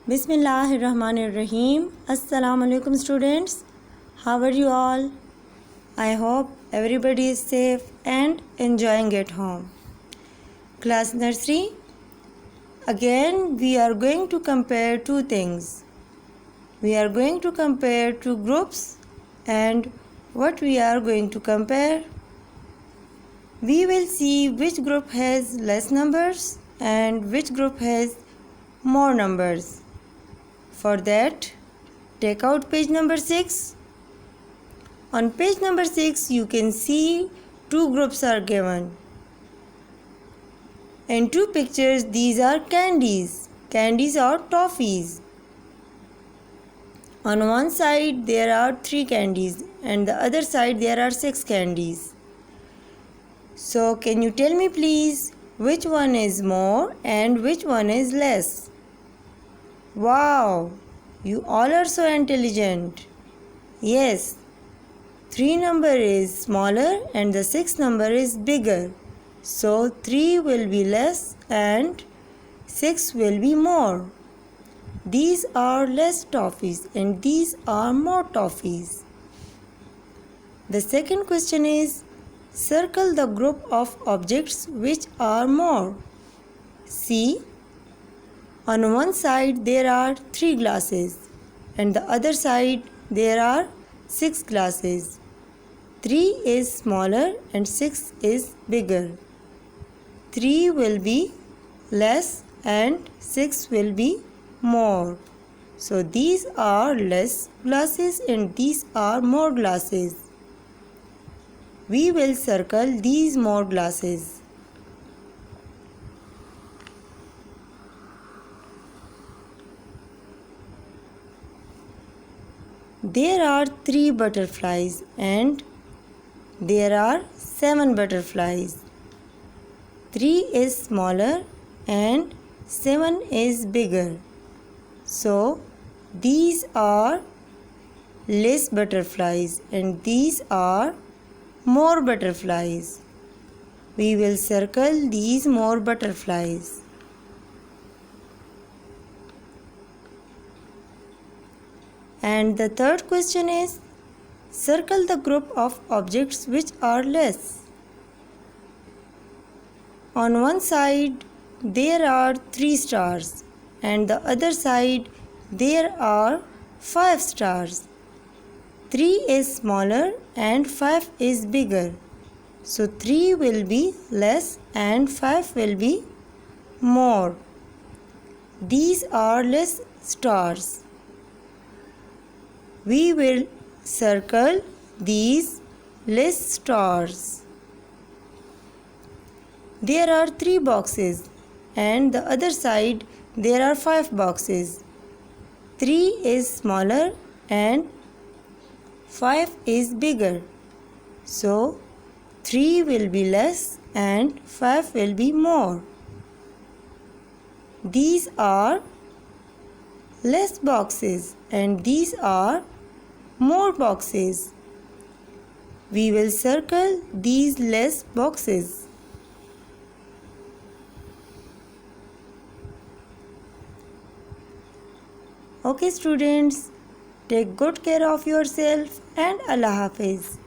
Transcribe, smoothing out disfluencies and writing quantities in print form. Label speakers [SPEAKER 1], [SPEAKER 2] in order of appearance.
[SPEAKER 1] Bismillahirrahmanirrahim. Assalamu alaikum students. How are you all? I hope everybody is safe and enjoying at home. Class nursery. Again we are going to compare two things. We are going to compare two groups, and what we are going to compare? We will see which group has less numbers and which group has more numbers. For that, take out page number 6. On page number 6, you can see two groups are given. In two pictures, these are candies. Candies or toffees. On one side, there are 3 candies, and the other side, there are 6 candies. So, can you tell me please which one is more and which one is less? Wow, you all are so intelligent. Yes, 3 number is smaller and the 6 number is bigger. So 3 will be less and 6 will be more. These are less toffees and these are more toffees. The second question is, circle the group of objects which are more. See, on one side there are 3 glasses and the other side there are 6 glasses. 3 is smaller and 6 is bigger. 3 will be less and 6 will be more. So these are less glasses and these are more glasses. We will circle these more glasses. There are 3 butterflies and there are 7 butterflies. 3 is smaller and 7 is bigger. So these are less butterflies and these are more butterflies. We will circle these more butterflies. And the third question is, circle the group of objects which are less. On one side there are 3 stars and the other side there are 5 stars. 3 is smaller and 5 is bigger. So 3 will be less and 5 will be more. These are less stars. We will circle these less stars. There are 3 boxes and the other side there are 5 boxes. 3 is smaller and 5 is bigger. So 3 will be less and 5 will be more. These are less boxes and these are more boxes. We will circle these less boxes. Okay students, take good care of yourself and Allah Hafiz.